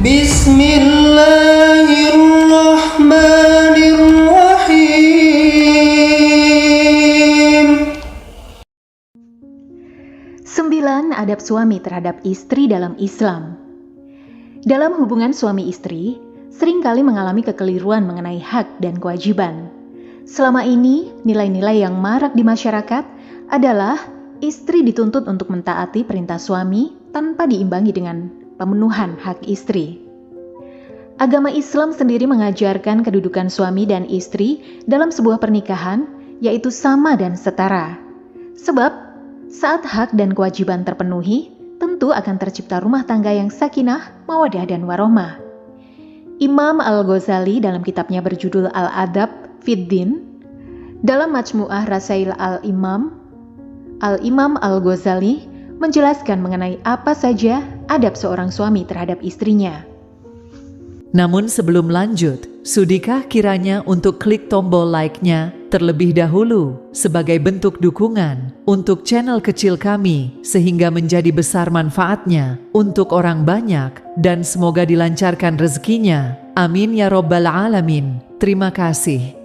Bismillahirrahmanirrahim. 9. Adab suami terhadap istri dalam Islam. Dalam hubungan suami istri, seringkali mengalami kekeliruan mengenai hak dan kewajiban. Selama ini, nilai-nilai yang marak di masyarakat adalah istri dituntut untuk mentaati perintah suami tanpa diimbangi dengan pemenuhan hak istri. Agama Islam sendiri mengajarkan kedudukan suami dan istri dalam sebuah pernikahan, yaitu sama dan setara. Sebab, saat hak dan kewajiban terpenuhi, tentu akan tercipta rumah tangga yang sakinah, mawadah, dan warohmah. Imam Al-Ghazali dalam kitabnya berjudul Al-Adab Fid Din, dalam Majmu'ah Rasail Al-Imam Al-Ghazali menjelaskan mengenai apa saja adab seorang suami terhadap istrinya. Namun sebelum lanjut, sudikah kiranya untuk klik tombol like-nya terlebih dahulu sebagai bentuk dukungan untuk channel kecil kami sehingga menjadi besar manfaatnya untuk orang banyak dan semoga dilancarkan rezekinya. Amin ya Rabbal Alamin. Terima kasih.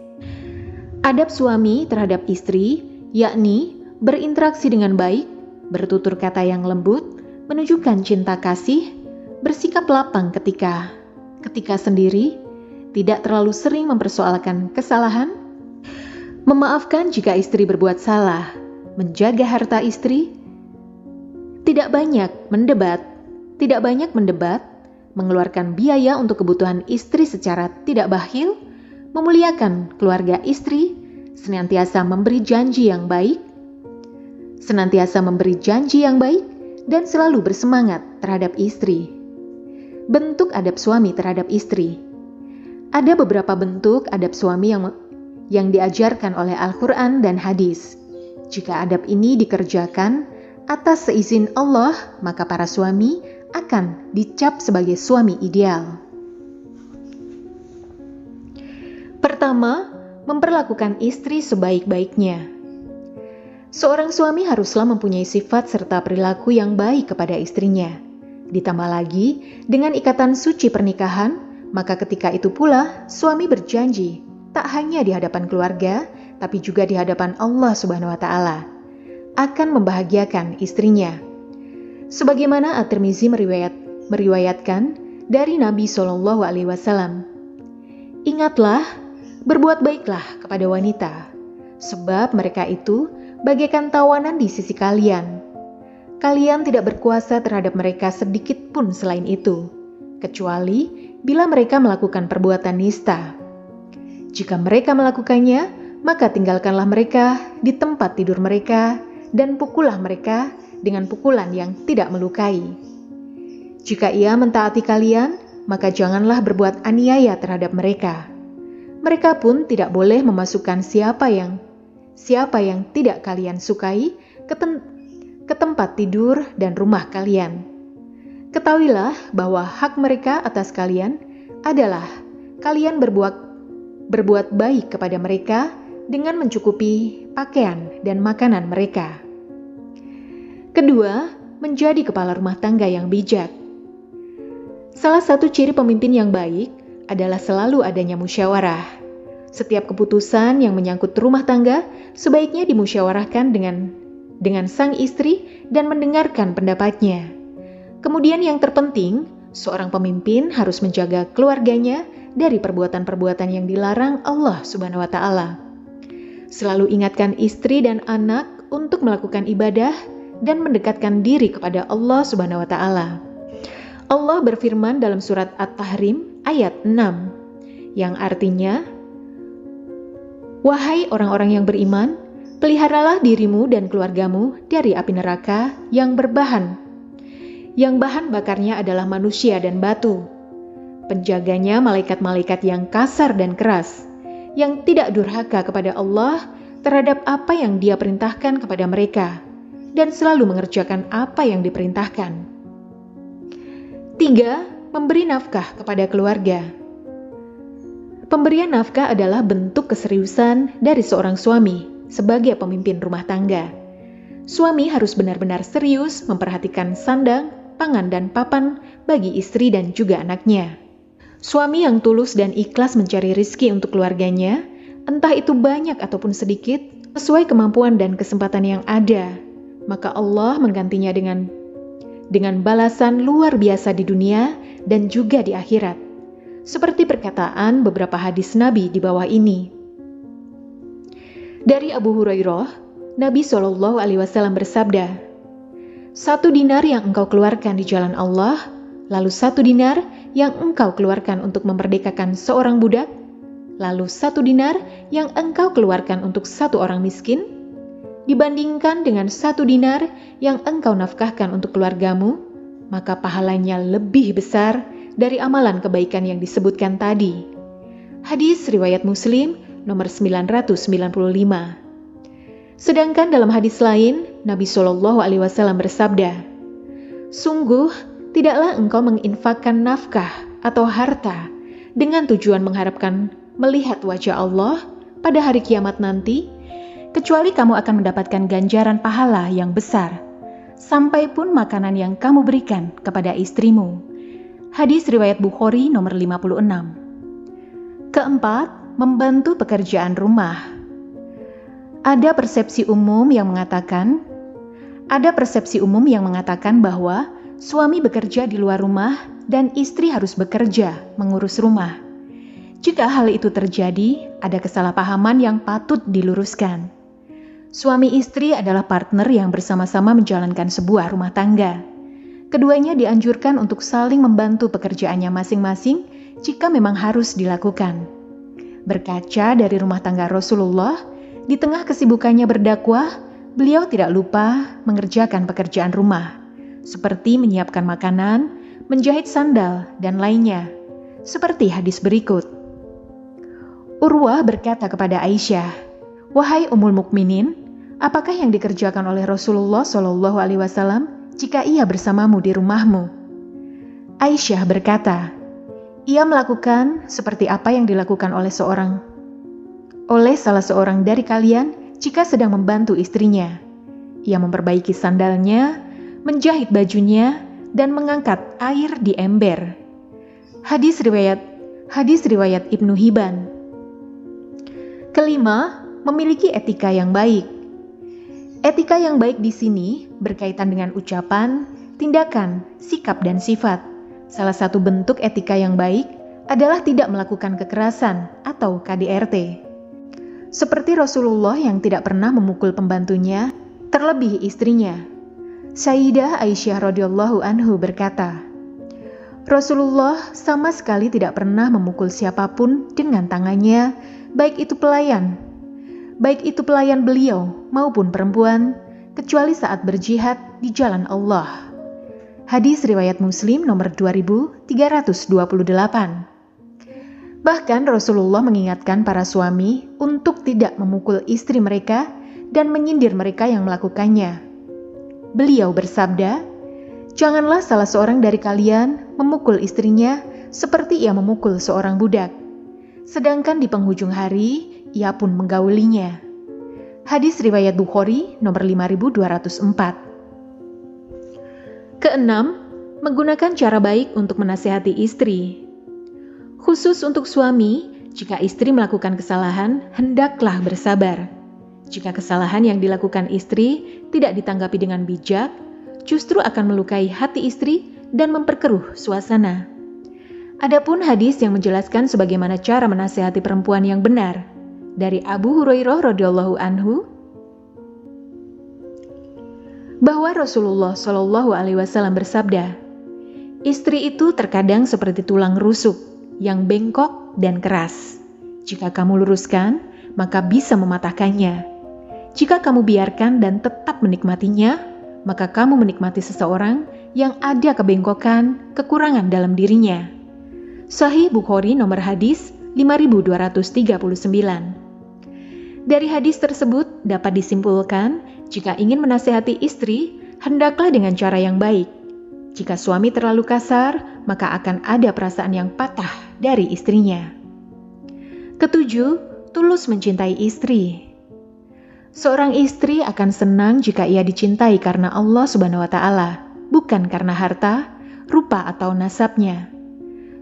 Adab suami terhadap istri, yakni berinteraksi dengan baik, bertutur kata yang lembut, menunjukkan cinta kasih, bersikap lapang ketika sendiri, tidak terlalu sering mempersoalkan kesalahan, memaafkan jika istri berbuat salah, menjaga harta istri, tidak banyak mendebat, mengeluarkan biaya untuk kebutuhan istri secara tidak bakhil, memuliakan keluarga istri, senantiasa memberi janji yang baik, dan selalu bersemangat terhadap istri. Bentuk adab suami terhadap istri. Ada beberapa bentuk adab suami yang diajarkan oleh Al-Quran dan hadis. Jika adab ini dikerjakan atas seizin Allah, maka para suami akan dicap sebagai suami ideal. Pertama, memperlakukan istri sebaik-baiknya. Seorang suami haruslah mempunyai sifat serta perilaku yang baik kepada istrinya. Ditambah lagi, dengan ikatan suci pernikahan, maka ketika itu pula suami berjanji, tak hanya di hadapan keluarga, tapi juga di hadapan Allah Subhanahu wa Ta'ala, akan membahagiakan istrinya. Sebagaimana At-Tirmizi meriwayatkan dari Nabi SAW, ingatlah, berbuat baiklah kepada wanita, sebab mereka itu bagaikan tawanan di sisi kalian. Kalian tidak berkuasa terhadap mereka sedikit pun selain itu, kecuali bila mereka melakukan perbuatan nista. Jika mereka melakukannya, maka tinggalkanlah mereka di tempat tidur mereka dan pukullah mereka dengan pukulan yang tidak melukai. Jika ia mentaati kalian, maka janganlah berbuat aniaya terhadap mereka. Mereka pun tidak boleh memasukkan siapa yang tidak kalian sukai ke tempat tidur dan rumah kalian. Ketahuilah bahwa hak mereka atas kalian adalah kalian berbuat baik kepada mereka dengan mencukupi pakaian dan makanan mereka. Kedua, menjadi kepala rumah tangga yang bijak. Salah satu ciri pemimpin yang baik adalah selalu adanya musyawarah. Setiap keputusan yang menyangkut rumah tangga sebaiknya dimusyawarahkan dengan sang istri dan mendengarkan pendapatnya. Kemudian yang terpenting, seorang pemimpin harus menjaga keluarganya dari perbuatan-perbuatan yang dilarang Allah Subhanahu wa Ta'ala. Selalu ingatkan istri dan anak untuk melakukan ibadah dan mendekatkan diri kepada Allah Subhanahu wa Ta'ala. Allah berfirman dalam surat At-Tahrim ayat 6, yang artinya, wahai orang-orang yang beriman, peliharalah dirimu dan keluargamu dari api neraka yang bahan bakarnya adalah manusia dan batu. Penjaganya malaikat-malaikat yang kasar dan keras, yang tidak durhaka kepada Allah terhadap apa yang Dia perintahkan kepada mereka, dan selalu mengerjakan apa yang diperintahkan. 3. Memberi nafkah kepada keluarga. Pemberian nafkah adalah bentuk keseriusan dari seorang suami sebagai pemimpin rumah tangga. Suami harus benar-benar serius memperhatikan sandang, pangan dan papan bagi istri dan juga anaknya. Suami yang tulus dan ikhlas mencari rizki untuk keluarganya, entah itu banyak ataupun sedikit, sesuai kemampuan dan kesempatan yang ada, maka Allah menggantinya dengan balasan luar biasa di dunia dan juga di akhirat. Seperti perkataan beberapa hadis Nabi di bawah ini. Dari Abu Hurairah, Nabi SAW bersabda, 1 dinar yang engkau keluarkan di jalan Allah, lalu 1 dinar yang engkau keluarkan untuk memerdekakan seorang budak, lalu 1 dinar yang engkau keluarkan untuk 1 orang miskin, dibandingkan dengan 1 dinar yang engkau nafkahkan untuk keluargamu, maka pahalanya lebih besar dari amalan kebaikan yang disebutkan tadi. Hadis riwayat Muslim nomor 995. Sedangkan dalam hadis lain, Nabi SAW bersabda, sungguh tidaklah engkau menginfakkan nafkah atau harta dengan tujuan mengharapkan melihat wajah Allah pada hari kiamat nanti, kecuali kamu akan mendapatkan ganjaran pahala yang besar, sampai pun makanan yang kamu berikan kepada istrimu. Hadis riwayat Bukhari nomor 56. Keempat, membantu pekerjaan rumah. Ada persepsi umum yang mengatakan bahwa suami bekerja di luar rumah dan istri harus bekerja mengurus rumah. Jika hal itu terjadi, ada kesalahpahaman yang patut diluruskan. Suami istri adalah partner yang bersama-sama menjalankan sebuah rumah tangga. Keduanya dianjurkan untuk saling membantu pekerjaannya masing-masing jika memang harus dilakukan. Berkaca dari rumah tangga Rasulullah, di tengah kesibukannya berdakwah, beliau tidak lupa mengerjakan pekerjaan rumah, seperti menyiapkan makanan, menjahit sandal, dan lainnya. Seperti hadis berikut. Urwah berkata kepada Aisyah, "Wahai Ummul Mukminin, apakah yang dikerjakan oleh Rasulullah SAW jika ia bersamamu di rumahmu?" Aisyah berkata, "Ia melakukan seperti apa yang dilakukan oleh salah seorang dari kalian jika sedang membantu istrinya. Ia memperbaiki sandalnya, menjahit bajunya, dan mengangkat air di ember." Hadis riwayat Ibnu Hibban. Kelima, memiliki etika yang baik. Etika yang baik di sini berkaitan dengan ucapan, tindakan, sikap, dan sifat. Salah satu bentuk etika yang baik adalah tidak melakukan kekerasan atau KDRT. Seperti Rasulullah yang tidak pernah memukul pembantunya, terlebih istrinya. Sayyidah Aisyah radhiyallahu anhu berkata, Rasulullah sama sekali tidak pernah memukul siapapun dengan tangannya, baik itu pelayan beliau maupun perempuan, kecuali saat berjihad di jalan Allah. Hadis riwayat Muslim nomor 2328. Bahkan Rasulullah mengingatkan para suami untuk tidak memukul istri mereka dan menyindir mereka yang melakukannya. Beliau bersabda, "Janganlah salah seorang dari kalian memukul istrinya seperti ia memukul seorang budak, sedangkan di penghujung hari ia pun menggaulinya." Hadis riwayat Bukhari nomor 5204. Keenam, menggunakan cara baik untuk menasihati istri. Khusus untuk suami, jika istri melakukan kesalahan, hendaklah bersabar. Jika kesalahan yang dilakukan istri tidak ditanggapi dengan bijak, justru akan melukai hati istri dan memperkeruh suasana. Adapun hadis yang menjelaskan sebagaimana cara menasihati perempuan yang benar, dari Abu Hurairah radhiyallahu anhu, bahwa Rasulullah SAW bersabda, "Istri itu terkadang seperti tulang rusuk yang bengkok dan keras. Jika kamu luruskan, maka bisa mematahkannya. Jika kamu biarkan dan tetap menikmatinya, maka kamu menikmati seseorang yang ada kebengkokan, kekurangan dalam dirinya." Sahih Bukhari nomor hadis 5239. Dari hadis tersebut dapat disimpulkan, jika ingin menasihati istri, hendaklah dengan cara yang baik. Jika suami terlalu kasar, maka akan ada perasaan yang patah dari istrinya. Ketujuh, tulus mencintai istri. Seorang istri akan senang jika ia dicintai karena Allah Subhanahu wa Ta'ala. bukan karena harta, rupa atau nasabnya.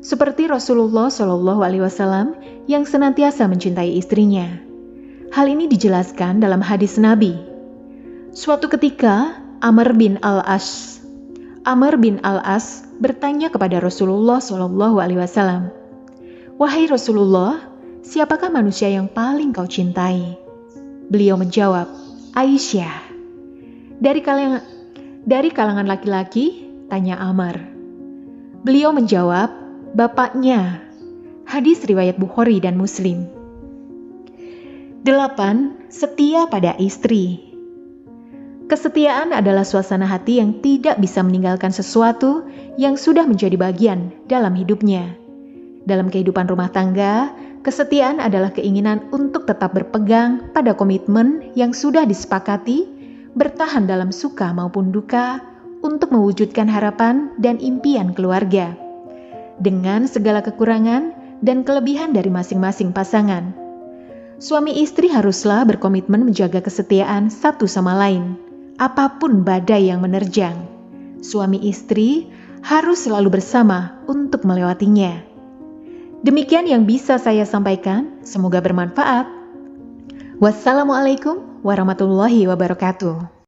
Seperti Rasulullah Shallallahu Alaihi Wasallam yang senantiasa mencintai istrinya. Hal ini dijelaskan dalam hadis Nabi. Suatu ketika, Amr bin Al-As bertanya kepada Rasulullah Shallallahu Alaihi Wasallam, "Wahai Rasulullah, siapakah manusia yang paling kau cintai?" Beliau menjawab, "Aisyah." Dari kalangan laki-laki, tanya Amr. Beliau menjawab, "Bapaknya." Hadis riwayat Bukhari dan Muslim. 8. Setia pada istri. Kesetiaan adalah suasana hati yang tidak bisa meninggalkan sesuatu yang sudah menjadi bagian dalam hidupnya. Dalam kehidupan rumah tangga, kesetiaan adalah keinginan untuk tetap berpegang pada komitmen yang sudah disepakati, bertahan dalam suka maupun duka, untuk mewujudkan harapan dan impian keluarga, dengan segala kekurangan dan kelebihan dari masing-masing pasangan. Suami istri haruslah berkomitmen menjaga kesetiaan satu sama lain, apapun badai yang menerjang. Suami istri harus selalu bersama untuk melewatinya. Demikian yang bisa saya sampaikan, semoga bermanfaat. Wassalamualaikum warahmatullahi wabarakatuh.